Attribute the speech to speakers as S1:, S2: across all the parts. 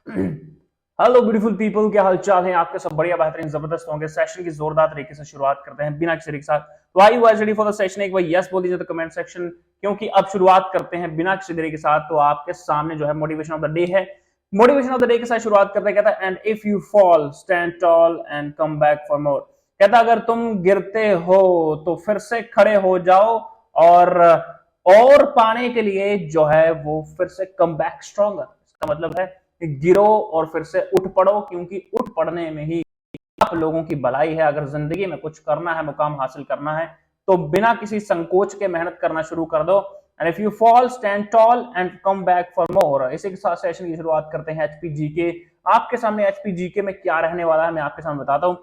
S1: Hello beautiful people, क्या हाल चाल है आपके? सब बढ़िया, बेहतरीन, जबरदस्त होंगे। सेशन की जोरदार तरीके से शुरुआत करते हैं बिना किसी के साथ। तो I was ready for the session? एक बार यस बोल दीजिए तो कमेंट सेक्शन, क्योंकि अब शुरुआत करते हैं बिना किसी देरी के साथ। तो आपके सामने जो है मोटिवेशन ऑफ द डे है। मोटिवेशन ऑफ द डे के साथ शुरुआत करते हैं। कहता है and if you fall stand tall and come back for more. कहता अगर तुम गिरते हो तो फिर से खड़े हो जाओ और पाने के लिए जो है वो फिर से कम बैक स्ट्रॉन्गर। इसका मतलब है गिरो और फिर से उठ पड़ो, क्योंकि उठ पड़ने में ही आप लोगों की भलाई है। अगर जिंदगी में कुछ करना है, मुकाम हासिल करना है, तो बिना किसी संकोच के मेहनत करना शुरू कर दो। And if you fall stand tall and come back for more. इसी के साथ सेशन की शुरुआत करते हैं एचपी जीके। आपके सामने एचपी जीके में क्या रहने वाला है मैं आपके सामने बताता हूं।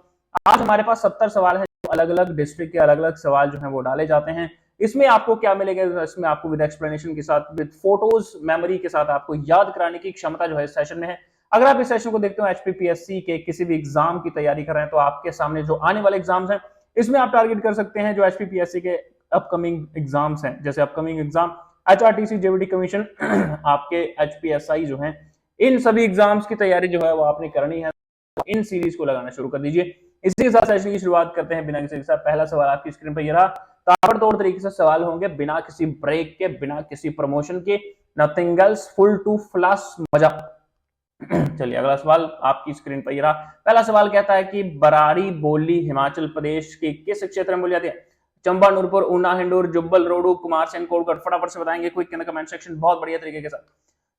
S1: आज हमारे पास 70 सवाल है, अलग अलग डिस्ट्रिक्ट के अलग अलग सवाल जो है वो डाले जाते हैं। इसमें आपको क्या मिलेगा? इसमें आपको विद एक्सप्लेनेशन के साथ, विद फोटोज, मेमोरी के साथ आपको याद कराने की क्षमता जो है इस सेशन में है। अगर आप इस सेशन को देखते हो एचपीपीएससी के किसी भी एग्जाम की तैयारी कर रहे हैं, तो आपके सामने जो आने वाले एग्जाम्स हैं इसमें आप टारगेट कर सकते हैं जो एचपीपीएससी के अपकमिंग एग्जाम्स हैं। जैसे upcoming exam HRTC, JVT commission, आपके एचपीएसआई जो है, इन सभी एग्जाम्स की तैयारी जो है वो आपने करनी है। इन सीरीज को लगाना शुरू कर दीजिए। इसी के साथ सेशन की शुरुआत करते हैं बिना किसी के साथ। पहला सवाल आपकी स्क्रीन पर ये रहा। ताबड़तोड़ तरीके से सवाल होंगे, बिना किसी ब्रेक के, बिना किसी प्रमोशन के, नथिंग एल्स, फुल टू फ्लस मजा। चलिए अगला सवाल आपकी स्क्रीन पर ये रहा। पहला सवाल कहता है कि बरारी बोली हिमाचल प्रदेश के किस क्षेत्र में बोली जाती है? चंबा, नूरपुर, ऊना, हिंडूर, जुब्बल, रोडू, कुमारसैन, कोटगढ़। फटाफट से बताएंगे quick in the comment section, बहुत बढ़िया तरीके के साथ,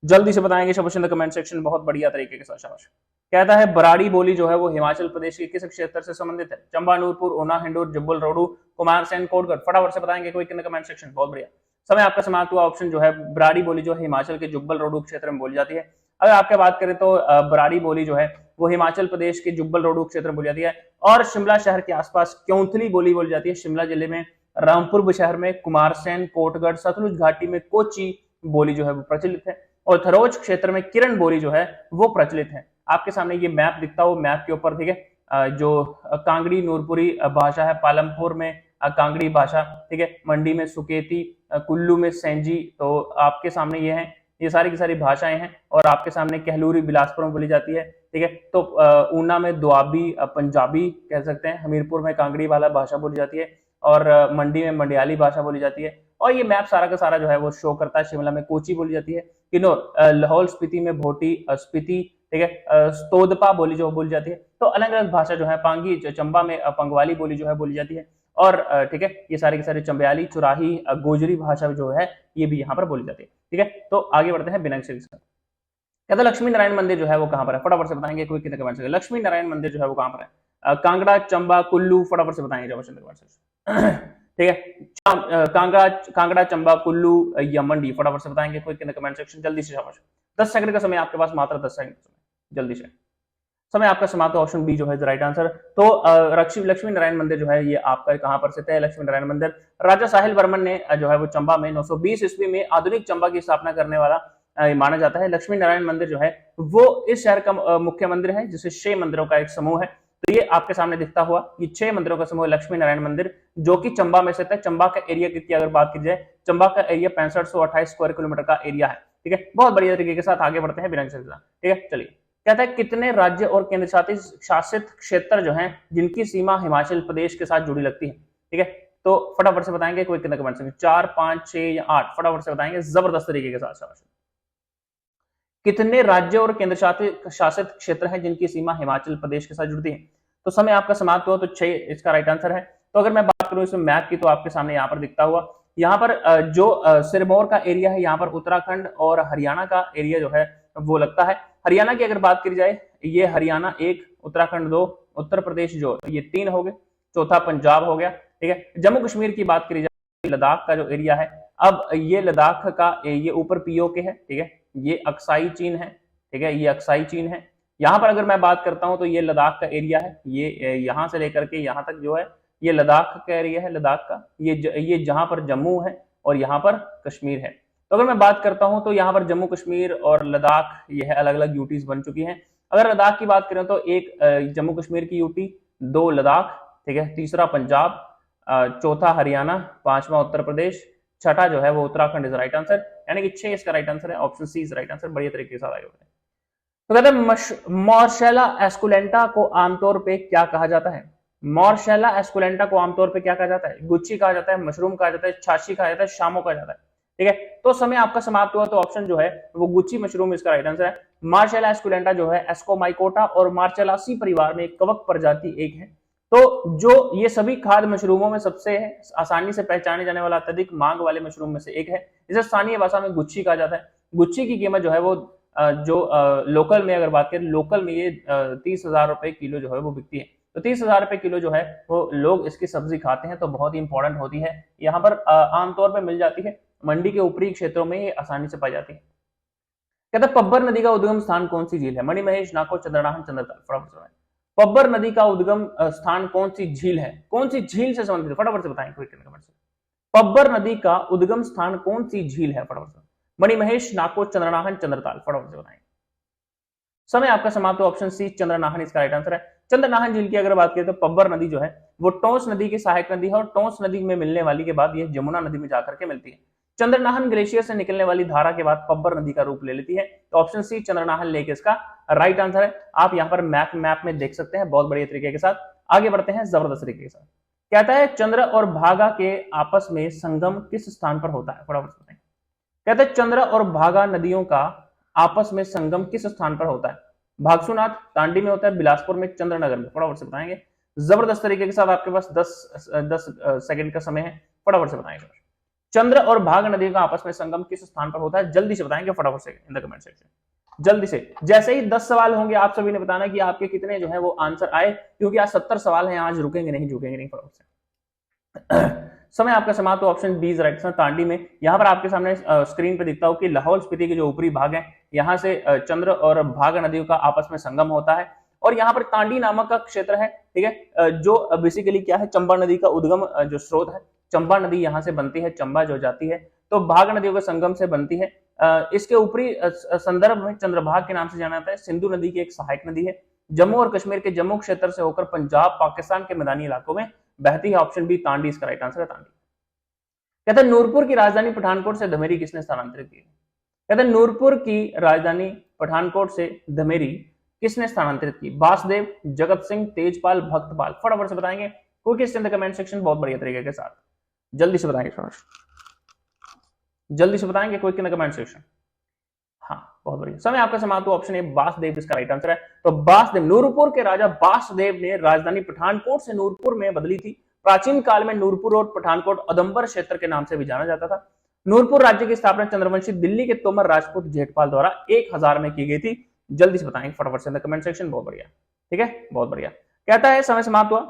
S1: जल्दी से बताएंगे शाबाश इन द कमेंट सेक्शन, बहुत बढ़िया तरीके के साथ शाबाश। कहता है बराड़ी बोली जो है वो हिमाचल प्रदेश के किस क्षेत्र से संबंधित है? चंबा, नूरपुर, ऊना, हिंडूर, जुब्बल, रोडू, कुमारसैन, कोटगढ़। फटाफट से बताएंगे quick in the comment section, बहुत बढ़िया। समय आपका समाप्त हुआ। ऑप्शन जो है बराड़ी बोली जो है हिमाचल के जुब्बल, रोडू क्षेत्र में बोली जाती है। अगर आपके बात करें तो बराड़ी बोली जो है वो हिमाचल प्रदेश के जुब्बल, रोडू क्षेत्र में बोली जाती है। और शिमला शहर के आसपास क्योंथली बोली बोली जाती है। शिमला जिले में रामपुर शहर में कुमारसैन, कोटगढ़, सतलुज घाटी में कोची बोली जो है वो प्रचलित है। और थरोज क्षेत्र में किरण बोली जो है वो प्रचलित है। आपके सामने ये मैप दिखता हो, मैप के ऊपर ठीक है जो कांगड़ी नूरपुरी भाषा है, पालमपुर में कांगड़ी भाषा, ठीक है, मंडी में सुकेती, कुल्लू में सेंजी। तो आपके सामने ये है, ये सारी की सारी भाषाएं हैं। और आपके सामने कहलूरी बिलासपुर में बोली जाती है, ठीक है। तो ऊना में दुआबी पंजाबी कह सकते हैं, हमीरपुर में कांगड़ी वाला भाषा बोली जाती है, और मंडी में मंडियाली भाषा बोली जाती है। और ये मैप सारा का सारा जो है वो शो करता है। शिमला में कोची बोली जाती है, किन्नौर, लाहौल स्पीति में भोटी, स्पीति, ठीक है, स्तोदपा बोली जो बोली जाती है। तो अलग अलग भाषा जो है, पांगी चंबा में पंगवाली बोली जो है बोली जाती है। और ठीक है, ये सारे के सारे चंबयाली, चुराही, गोजरी भाषा जो है ये भी यहाँ पर बोली जाती है, ठीक है। तो आगे बढ़ते हैं बिना किसी के। कहता लक्ष्मी नारायण मंदिर जो है वो कहाँ पर है? फटाफट से बताएंगे कोई कितने कमेंट से। लक्ष्मी नारायण मंदिर जो है वो कहाँ पर है? कांगड़ा, चंबा, कुल्लू। फटाफट से बताएंगे कमेंट से, ठीक है। कांगड़ा, चंबा, कुल्लू या मंडी। फटाफट से बताएंगे कोई कितने कमेंट सेक्शन, जल्दी से शाबाश। 10 सेकंड का समय आपके पास, मात्र 10 सेकंड का समय, जल्दी से। समय आपका समाप्त। ऑप्शन बी जो है राइट आंसर। तो लक्ष्मी नारायण मंदिर जो है ये आपका कहां पर स्थित है? लक्ष्मी नारायण मंदिर राजा साहिल वर्मन ने जो है वो चंबा में 920 ईस्वी में आधुनिक चंबा की स्थापना करने वाला माना जाता है। लक्ष्मी नारायण मंदिर जो है वो इस शहर का मुख्य मंदिर है, जिसे 6 मंदिरों का एक समूह है। तो ये आपके सामने दिखता हुआ ये 6 मंदिरों का समूह लक्ष्मी नारायण मंदिर, जो कि चंबा में स्थित है। चंबा का एरिया की अगर बात की जाए, चंबा का एरिया 6528 स्क्वायर किलोमीटर का एरिया है, ठीक है। बहुत बढ़िया तरीके के साथ आगे बढ़ते हैं बिना, ठीक है। चलिए कहता है कितने राज्य और केंद्र शासित क्षेत्र जो हैं जिनकी सीमा हिमाचल प्रदेश के साथ जुड़ी लगती है, ठीक है। तो फटाफट से बताएंगे कोई कितने कमेंट, 4, 5, 6 या 8। फटाफट से बताएंगे जबरदस्त तरीके के साथ। कितने राज्य और केंद्र शासित क्षेत्र हैं जिनकी सीमा हिमाचल प्रदेश के साथ जुड़ती है? तो समय आपका समाप्त हुआ, तो 6 इसका राइट आंसर है। तो अगर मैं बात करूं इसमें मैप की, तो आपके सामने यहाँ पर दिखता हुआ, यहाँ पर जो सिरमौर का एरिया है, यहाँ पर उत्तराखंड और हरियाणा का एरिया जो है वो लगता है। हरियाणा की अगर बात की जाए, ये हरियाणा 1, उत्तराखंड 2, उत्तर प्रदेश जो ये 3 हो गए, चौथा पंजाब हो गया, ठीक है। जम्मू कश्मीर की बात करी जाए, लद्दाख का जो एरिया है, अब ये लद्दाख का ये ऊपर पीओके है, ठीक है, ये अक्साई चीन है, ठीक है, ये अक्साई चीन है। यहाँ पर अगर मैं बात करता हूं तो ये लद्दाख का एरिया है, ये यहां से लेकर के यहाँ तक जो है ये लद्दाख का एरिया है, लद्दाख का ये जहां पर जम्मू है और यहाँ पर कश्मीर है। तो अगर मैं बात करता हूं तो यहाँ पर जम्मू कश्मीर और लद्दाख ये है अलग अलग यूटीज बन चुकी हैं। अगर लद्दाख की बात करें तो एक जम्मू कश्मीर की यूटी, 2 लद्दाख, ठीक है, तीसरा पंजाब, चौथा हरियाणा, 5वां उत्तर प्रदेश, छठा जो है वो उत्तराखंड इज राइट आंसर। यानी कि 6 इसका राइट आंसर है। Option C is right answer. बढ़िया तरीके से आगे बढ़े। तो कहते हैं मॉर्शेला एस्कुलेंटा को आमतौर पे क्या कहा जाता है? मॉर्शेला एस्कुलेंटा को आमतौर पे क्या कहा जाता है? गुच्ची कहा जाता है, मशरूम कहा जाता है, छाछी कहा जाता है, शामो कहा जाता है। ठीक है, तो समय आपका समाप्त हुआ, तो ऑप्शन जो है वो गुच्ची मशरूम इसका राइट आंसर है। मार्शेला एस्कुलेंटा जो है एस्कोमाइकोटा और मार्चेलासी परिवार में एक कवक प्रजाति एक है। तो जो ये सभी खाद्य मशरूमों में सबसे आसानी से पहचाने जाने वाला अत्यधिक मांग वाले मशरूम में से एक है। इसे स्थानीय भाषा में गुच्ची कहा जाता है। गुच्ची की कीमत जो है वो लोकल में अगर बात करें, लोकल में ये 30,000 रुपए किलो जो है वो बिकती है। तो 30,000 रुपए किलो जो है वो लोग इसकी सब्जी खाते हैं, तो बहुत ही इंपॉर्टेंट होती है। यहाँ पर आमतौर पर मिल जाती है, मंडी के ऊपरी क्षेत्रों में ये आसानी से पाई जाती है। कहता है पब्बर नदी का उद्गम स्थान कौन सी झील है? मणिमहेश, नाको, चंद्रनाहन, चंद्रताल। फटाफट से पब्बर नदी का उद्गम स्थान कौन सी झील है? कौन सी झील से संबंधित? फटाफट से बताएं क्विक कमेंट से। पब्बर नदी का उद्गम स्थान कौन सी झील है? फटाफट से। मणिमहेश, नाको, चंद्रनाहन, चंद्रताल। फटाफट से बताएं। समय आपका समाप्त। ऑप्शन सी चंद्रनाहन इसका राइट आंसर है। चंद्रनाहन झील की अगर बात करें तो पब्बर नदी जो है वो टोंस नदी की सहायक नदी है और टोंस नदी में मिलने वाली के बाद ये यमुना नदी में जाकर के मिलती है। चंद्रनाहन ग्लेशियर से निकलने वाली धारा के बाद पब्बर नदी का रूप ले लेती है। तो ऑप्शन सी चंद्रनाहन लेक इसका राइट आंसर है। आप यहाँ पर मैप में देख सकते हैं बहुत बढ़िया तरीके के साथ। आगे बढ़ते हैं जबरदस्त तरीके के साथ। कहता है चंद्र और भागा के आपस में संगम किस स्थान पर होता है? फटाफट बताएं। कहते हैं चंद्र और भागा नदियों का आपस में संगम किस स्थान पर होता है? भागसुनाथ, तांडी में होता है, बिलासपुर में, चंद्रनगर में। फटाफट से बताएंगे। जबरदस्त तरीके के साथ आपके पास 10 सेकंड का समय है, फटाफट से बताएंगे। चंद्र और भाग नदी का आपस में संगम किस स्थान पर होता है? जल्दी से बताएंगे फटाफट से इन द कमेंट सेक्शन। जल्दी से, जैसे ही 10 सवाल होंगे आप सभी ने बताना कि आपके कितने जो है वो आंसर आए, क्योंकि आज 70 सवाल हैं, आज रुकेंगे नहीं, झुकेंगे नहीं। फटाफट से समय आपका समाप्त। तो option B right answer. Tandi में, यहाँ पर आपके सामने स्क्रीन पे दिखता हो कि लाहौल स्पीति के जो ऊपरी भाग है, यहाँ से चंद्र और भाग नदियों का आपस में संगम होता है और यहाँ पर तांडी नामक का क्षेत्र है। ठीक है, जो बेसिकली क्या है, चंबा नदी का उद्गम जो स्रोत है, चंबा नदी यहाँ से बनती है, चंबा जो जाती है तो भाग नदियों के संगम से बनती है। इसके ऊपरी संदर्भ में चंद्रभाग के नाम से जाना जाता है। सिंधु नदी की एक सहायक नदी है। जम्मू और कश्मीर के जम्मू क्षेत्र से होकर पंजाब, पाकिस्तान के मैदानी इलाकों में बहती है। ऑप्शन बी तांडी इसका राइट आंसर है। तांडी। कहते हैं नूरपुर की राजधानी पठानकोट से धमेरी किसने स्थानांतरित की? कहते हैं नूरपुर की राजधानी पठानकोट से धमेरी किसने स्थानांतरित की? वासुदेव, जगत सिंह, तेजपाल, भक्तपाल। फटाफट से बताएंगे quick in the comment section, बहुत बढ़िया तरीके के साथ। जल्दी से बताएंगे, जल्दी से बताएंगे quick in the comment section. हाँ, बहुत बढ़िया। समय आपका समाप्त। ऑप्शन ए वासुदेव इसका राइट आंसर है। तो वासुदेव, नूरपुर के राजा वासुदेव ने राजधानी पठानकोट से नूरपुर में बदली थी। प्राचीन काल में नूरपुर और पठानकोट अदम्बर क्षेत्र के नाम से भी जाना जाता था। नूरपुर राज्य की स्थापना चंद्रवंशी दिल्ली के तोमर राजपूत जेठपाल द्वारा 1000 में की गई थी। जल्दी से बताएंगे फटाफट से कमेंट सेक्शन। बहुत बढ़िया, ठीक है, बहुत बढ़िया। कहता है समय समाप्त हुआ।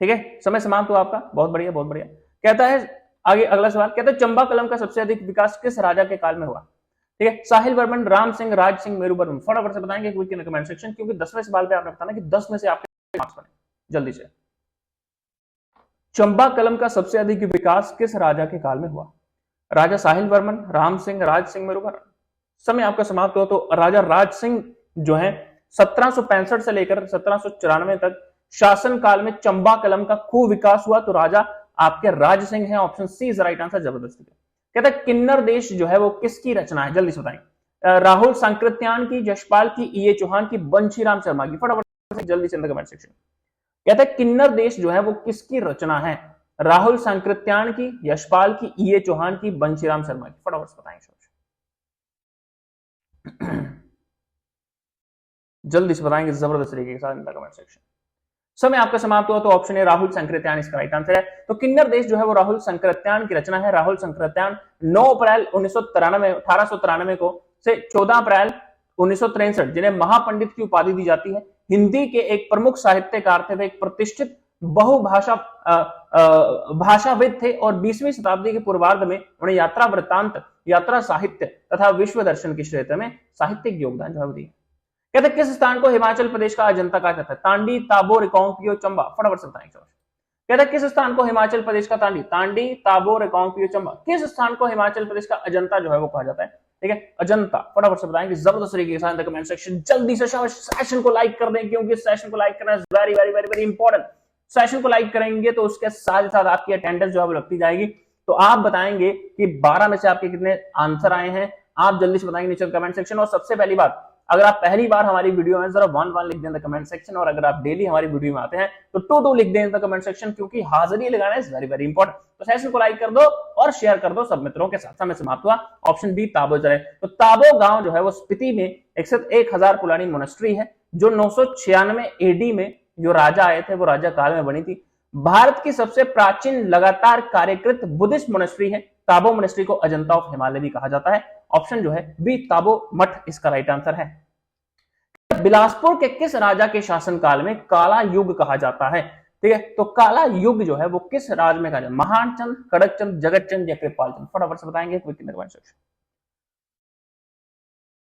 S1: ठीक है, समय समाप्त हुआ आपका, बहुत बढ़िया, बहुत बढ़िया। कहता है आगे अगला सवाल, कहता है चंबा कलम का सबसे अधिक विकास किस राजा के काल में हुआ? ठीक है, साहिल वर्मन, राम सिंह, राज सिंह, मेरू वर्मन। फटाफट से बताएंगे quick in the comment section, क्योंकि 10वें सवाल पे आपने बताना कि 10 में से आपके मार्क्स बने। जल्दी से, चंबा कलम का सबसे अधिक विकास किस राजा के काल में हुआ? राजा साहिल वर्मन, राम सिंह, राज सिंह, मेरू वर्मन। समय आपका समाप्त हुआ। तो राजा राज सिंह जो है 1765 से लेकर 1794 तक शासन काल में चंबा कलम का खूब विकास हुआ। तो राजा आपके राज सिंह है। Option C is right answer. जबरदस्ती। कहता है किन्नर देश जो है वो किसकी रचना है? जल्दी से बताएं। राहुल सांकृत्यायन की, यशपाल की, ई ए चौहान की, बंशीराम शर्मा की। फटाफट जल्दी से कमेंट सेक्शन। कहता है किन्नर देश जो है वो किसकी रचना है? राहुल सांकृत्यायन की, यशपाल की, ई ए चौहान की, बंशीराम शर्मा की। फटाफट से बताएंगे जल्दी से बताएंगे जबरदस्त तरीके के साथ इन द कमेंट सेक्शन। समय आपका समाप्त हुआ। तो ऑप्शन है राहुल सांकृत्यायन इसका राइट आंसर है। तो किन्नर देश जो है वो राहुल सांकृत्यायन की रचना है। राहुल सांकृत्यायन 9 अप्रैल 1893 को से 14 अप्रैल 1963, जिन्हें महापंडित की उपाधि दी जाती है, हिंदी के एक प्रमुख साहित्यकार थे। वे एक प्रतिष्ठित बहुभाषा भाषाविद थे और 20वीं शताब्दी के पूर्वार्ध में उन्हें यात्रा वृत्तांत, यात्रा साहित्य तथा विश्व दर्शन के क्षेत्र में साहित्यिक योगदान जो है दिया। कहते हैं किस स्थान को हिमाचल प्रदेश का अजंता कहा जाता है? तांडी, ताबोर, रिकांगपियो, चंबा। फटाफट से बताएंगे। कहते हैं किस स्थान को हिमाचल प्रदेश का तांडी, ताबोर, रिकांगपियो, चंबा, किस स्थान को हिमाचल प्रदेश का अजंता जो है वो कहा जाता है? ठीक है, अजंता। फटाफट से बताएंगे जबरदस्त तरीके के साथ कमेंट सेक्शन। जल्दी से सेशन को लाइक कर दें, क्योंकि सेशन को लाइक करना is very very very very important. Session को लाइक करेंगे तो उसके साथ साथ आपकी अटेंडेंस जो है वो लगती जाएगी। तो आप बताएंगे कि 12 में से आपके कितने आंसर आए हैं। आप जल्दी से बताएंगे नीचे कमेंट सेक्शन। और सबसे पहली बात, अगर आप पहली बार हमारी वीडियो में जरा 1 लिख दें कमेंट सेक्शन, और अगर आप डेली हमारी वीडियो में आते हैं तो 2 लिख दें कमेंट सेक्शन, क्योंकि हाजिरी लगाना इज वेरी वेरी इंपॉर्टेंट। तो सेशन को लाइक कर दो और शेयर कर दो सब मित्रों के साथ। समय समाप्त हुआ। ऑप्शन बी ताबो चले। तो ताबो गांव जो है वो स्पीति में 1000 पुरानी मोनेस्ट्री है, जो 996 एडी में जो राजा आए थे वो राजा काल में बनी थी। भारत की सबसे प्राचीन लगातार कार्यकृत बुद्धिस्ट मोनेस्ट्री है। ताबो मोनेस्ट्री को अजंता ऑफ हिमालय भी कहा जाता है। ऑप्शन जो है बी ताबो मठ इसका राइट आंसर है। बिलासपुर के किस राजा के शासनकाल में काला युग कहा जाता है? ठीक है, तो काला युग जो है वो किस राज में कहा जाता है? महानचंद, कड़कचंद, जगतचंद या कृपालचंद? फटाफट से बताएंगे कमेंट सेक्शन।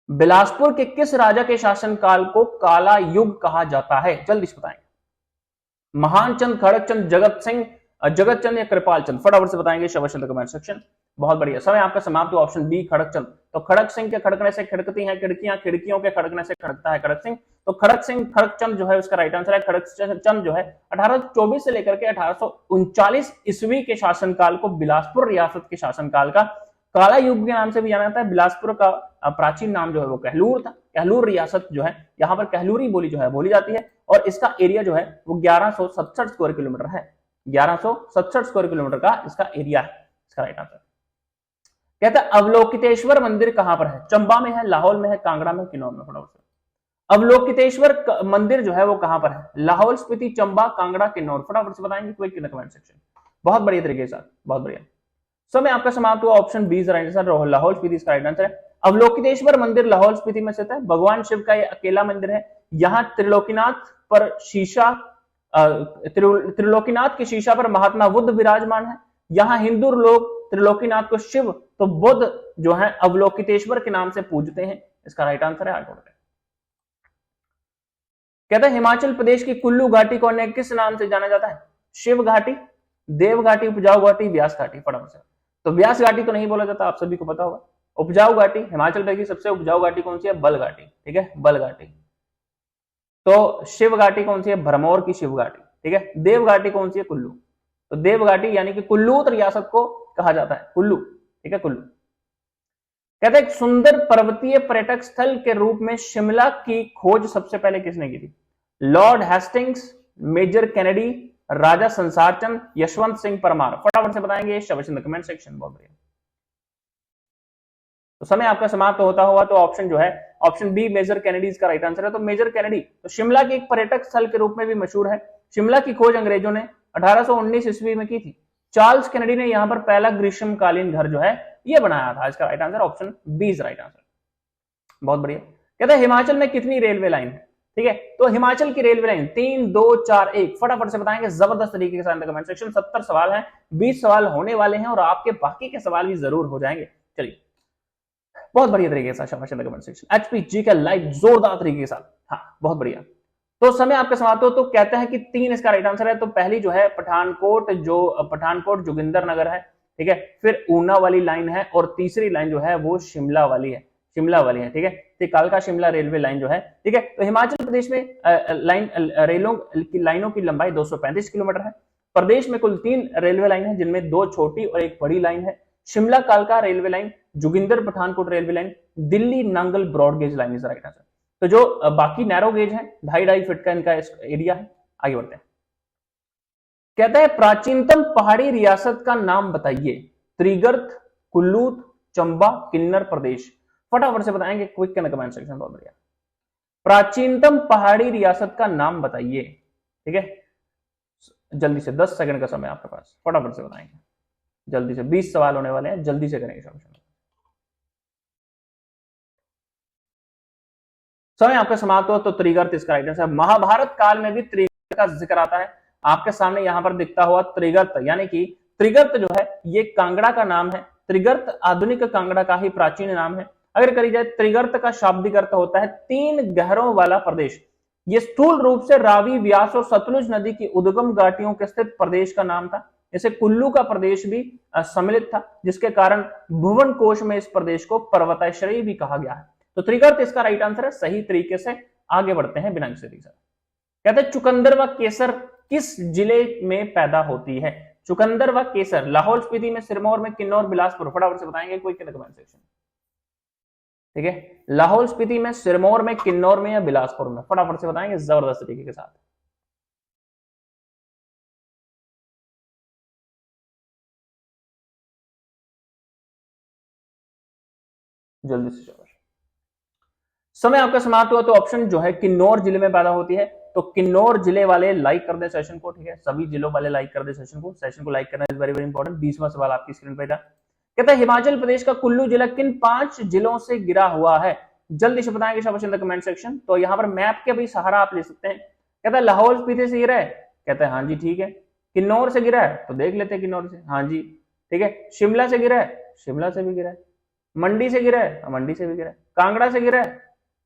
S1: बिलासपुर के किस राजा के शासनकाल को काला युग कहा जाता है? जल्दी से बताएंगे। महानचंद, खड़कचंद, जगतचंद या कृपालचंद? फटाफट से बताएंगे शवचंद कमेंट सेक्शन। बहुत बढ़िया। समय आपका समाप्त हुआ। Option B Khadakchand. तो खड़क सिंह के खड़कने से खड़कती हैं खिड़कियां, खिड़कियों के खड़कने से खड़कता है खड़क सिंह। तो खड़क सिंह, खड़कचंद जो है उसका राइट आंसर है। खड़कचंद जो है 1824 से लेकर के 1839 ईस्वी के शासनकाल को बिलासपुर रियासत के शासनकाल का काला युग के नाम से भी जाना जाता है। बिलासपुर का प्राचीन नाम जो है वो कहलूर था। कहलूर रियासत जो है, यहाँ पर कहलूरी बोली जो है बोली जाती है, और इसका एरिया जो है वो 1167 स्क्वायर किलोमीटर है। 1167 स्क्वायर किलोमीटर का इसका एरिया है। इसका राइट आंसर कहता है अवलोकितेश्वर मंदिर कहां पर है? चंबा में है, लाहौल में है, कांगड़ा में, किन्नौर में? फटाफट से। अवलोकितेश्वर मंदिर जो है वो कहां पर है? लाहौल, स्पीति, चंबा, कांगड़ा, किन्नौर? फटाफट से बताएंगे quick in the comment section. बहुत बढ़िया तरीके से, बहुत बढ़िया। समय आपका समाप्त हुआ। Option B right answer, Lahaul Spiti इसका राइट आंसर है। अवलोकितेश्वर मंदिर लाहौल स्पीति में स्थित है। भगवान शिव का यह अकेला मंदिर है। यहाँ त्रिलोकीनाथ पर शीशा, त्रिलोकीनाथ के शीशा पर महात्मा बुद्ध विराजमान है। यहाँ हिंदू लोग त्रिलोकीनाथ को शिव तो बुद्ध जो है अवलोकितेश्वर के नाम से पूजते हैं। इसका राइट आंसर है। कहते हैं हिमाचल प्रदेश की कुल्लू घाटी को अन्य किस नाम से जाना जाता है? शिव घाटी, देव घाटी, उपजाऊ घाटी, व्यास घाटी? फटाफट से। तो व्यास घाटी तो नहीं बोला जाता, आप सभी को पता होगा। उपजाऊ घाटी, हिमाचल प्रदेश की सबसे उपजाऊ घाटी कौन सी है? बल घाटी। ठीक है, बल घाटी। तो शिव घाटी कौन सी है? भरमौर की शिव घाटी। ठीक है। देव घाटी कौन सी है? कुल्लू। तो देव घाटी यानी कि कुल्लू रियासत को कहा जाता है कुल्लू। ठीक है, कुल्लू। कहते हैं सुंदर पर्वतीय पर्यटक स्थल के रूप में शिमला की खोज सबसे पहले किसने की थी? लॉर्ड हेस्टिंग्स, मेजर कैनेडी, राजा संसारचंद, यशवंत सिंह परमार? फटाफट से बताएंगे शवचंद कमेंट सेक्शन। बहुत बढ़िया। तो समय आपका समाप्त होता हुआ तो ऑप्शन जो है ऑप्शन बी मेजर कैनेडी इसका राइट आंसर है। तो मेजर कैनेडी तो शिमला के एक पर्यटक स्थल के रूप में भी मशहूर है। शिमला की खोज अंग्रेजों ने 1819 ईस्वी में की थी। चार्ल्स कैनेडी ने यहां पर पहला ग्रीष्मकालीन घर जो है ये बनाया था। इसका right answer option B is right answer. बहुत बढ़िया। कहते हैं हिमाचल में कितनी रेलवे लाइन है? ठीक है, तो हिमाचल की रेलवे लाइन 3, 2, 4, 1? फटाफट से बताएंगे जबरदस्त तरीके के साथ कमेंट सेक्शन। 70 सवाल हैं, 20 सवाल होने वाले हैं और आपके बाकी के सवाल भी जरूर हो जाएंगे। चलिए, बहुत बढ़िया तरीके से शाबाश कमेंट सेक्शन। एचपीजी का लाइव जोरदार तरीके के साथ। हाँ, बहुत बढ़िया। तो समय आपके समाप्त हो तो कहते हैं कि 3 इसका राइट आंसर है। तो पहली जो है पठानकोट, जो पठानकोट जोगिंदरनगर है। ठीक है, फिर ऊना वाली लाइन है, और तीसरी लाइन जो है वो शिमला वाली है। शिमला वाली है। ठीक है, तो कालका शिमला रेलवे लाइन जो है। ठीक है, तो हिमाचल प्रदेश में लाइनों की लंबाई 235 किलोमीटर है। प्रदेश में कुल 3 रेलवे लाइन है, जिनमें 2 छोटी और 1 बड़ी लाइन है। शिमला कालका railway line, Joginder Pathankot railway line, Delhi Nangal broad gauge line is right answer. तो जो बाकी नैरो गेज है 2.5 फीट का इनका एरिया है। आगे बढ़ते हैं। कहता है प्राचीनतम पहाड़ी रियासत का नाम बताइए। त्रिगर्त, कुल्लू, चंबा, किन्नर प्रदेश? फटाफट से बताएंगे quick in the comment section. बहुत बढ़िया। प्राचीनतम पहाड़ी रियासत का नाम बताइए। ठीक है, जल्दी से 10 सेकंड का समय आपके पास, फटाफट से बताएंगे जल्दी से। 20 सवाल होने वाले हैं, जल्दी से करेंगे। समय आपका समाप्त हो तो त्रिगर्त इसका राइट आंसर। महाभारत काल में भी त्रिगर्त का जिक्र आता है। आपके सामने यहां पर दिखता हुआ त्रिगर्त, यानी कि त्रिगर्त जो है ये कांगड़ा का नाम है। त्रिगर्त आधुनिक कांगड़ा का ही प्राचीन नाम है। अगर करी जाए, त्रिगर्त का शाब्दिक अर्थ होता है 3 गहरों वाला प्रदेश। ये स्थूल रूप से रावी, व्यास और सतलुज नदी की उद्गम घाटियों के स्थित प्रदेश का नाम था। जैसे कुल्लू का प्रदेश भी सम्मिलित था, जिसके कारण भुवन कोश में इस प्रदेश को पर्वताश्रयी भी कहा गया है। तो त्रिगर्त इसका राइट आंसर है। सही तरीके से आगे बढ़ते हैं बिना किसी रीजन। कहते हैं चुकंदर व केसर किस जिले में पैदा होती है? चुकंदर व केसर लाहौल स्पीति में, सिरमौर में, किन्नौर, बिलासपुर? फटाफट से बताएंगे कोई कमेंट सेक्शन। ठीक है, लाहौल स्पीति में, सिरमौर में, किन्नौर में या बिलासपुर में? फटाफट से बताएंगे जबरदस्त तरीके के साथ। जल्दी से शाबाश। समय आपका समाप्त हुआ तो ऑप्शन जो है किन्नौर जिले में पैदा होती है। तो किन्नौर जिले वाले लाइक कर दे सेशन को, ठीक है, सभी जिलों वाले लाइक कर दे सेशन को लाइक करना इज वेरी वेरी इंपॉर्टेंट। 20वां सवाल आपकी स्क्रीन पर था, कहता है हिमाचल प्रदेश का कुल्लू जिला किन 5 जिलों से घिरा हुआ है? जल्दी से बताएंगे शाबाश इन द कमेंट सेक्शन। तो यहां पर मैप के भी सहारा आप ले सकते हैं। कहता है लाहौल स्पीति से घिरा है, कहता है हाँ जी ठीक है। किन्नौर से घिरा है, तो देख लेते हैं किन्नौर से, हाँ जी ठीक है। शिमला से घिरा है, शिमला से भी घिरा है। मंडी से घिरा है, मंडी से भी घिरा है। कांगड़ा से घिरा है,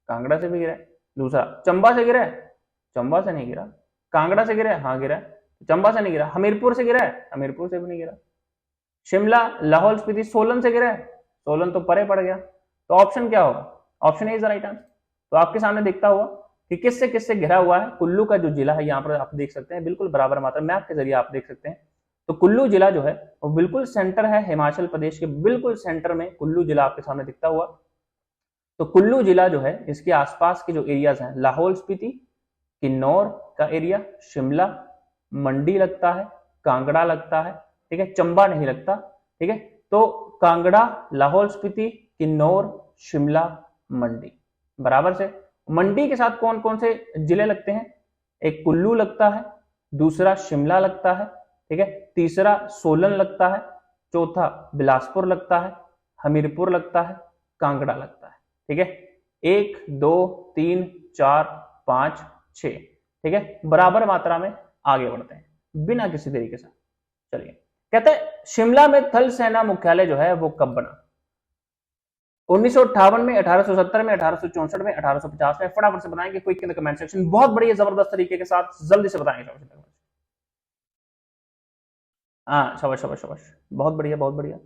S1: कांगड़ा से भी गिरा है। दूसरा चंबा से गिरा है, चंबा से नहीं गिरा। कांगड़ा से गिरा है, हाँ गिरा है, चंबा से नहीं गिरा। हमीरपुर से गिरा है, हमीरपुर से भी नहीं गिरा। शिमला, लाहौल स्पीति, सोलन से गिरा है, सोलन तो परे पड़ गया। तो ऑप्शन क्या होगा? Option A is the right answer. तो आपके सामने दिखता हुआ कि किससे किससे घिरा हुआ है कुल्लू का जो जिला है, यहाँ पर आप देख सकते हैं बिल्कुल बराबर मात्रा मैप के जरिए आप देख सकते हैं। तो कुल्लू जिला जो है वो बिल्कुल सेंटर है, हिमाचल प्रदेश के बिल्कुल सेंटर में कुल्लू जिला आपके सामने दिखता हुआ। तो कुल्लू जिला जो है इसके आसपास के जो एरियाज हैं, लाहौल स्पीति, किन्नौर का एरिया, शिमला, मंडी लगता है, कांगड़ा लगता है, ठीक है, चंबा नहीं लगता, ठीक है। तो कांगड़ा, लाहौल स्पीति, किन्नौर, शिमला, मंडी बराबर से। मंडी के साथ कौन कौन से जिले लगते हैं? एक कुल्लू लगता है, दूसरा शिमला लगता है, ठीक है, तीसरा सोलन लगता है, चौथा बिलासपुर लगता है, हमीरपुर लगता है, कांगड़ा लगता है, ठीक है। 1 2 3 4 5 6, ठीक है, बराबर मात्रा में आगे बढ़ते हैं बिना किसी देरी के साथ। चलिए, कहते हैं शिमला में थल सेना मुख्यालय जो है वो कब बना? 1958 में, 1870 में, 1864 में, 1850 में? फटाफट से बताएंगे quick in the comment section, बहुत बढ़िया जबरदस्त तरीके के साथ जल्दी से बताएंगे। हाँ शाबाश शाबाश शाबाश, बहुत बढ़िया बहुत बढ़िया।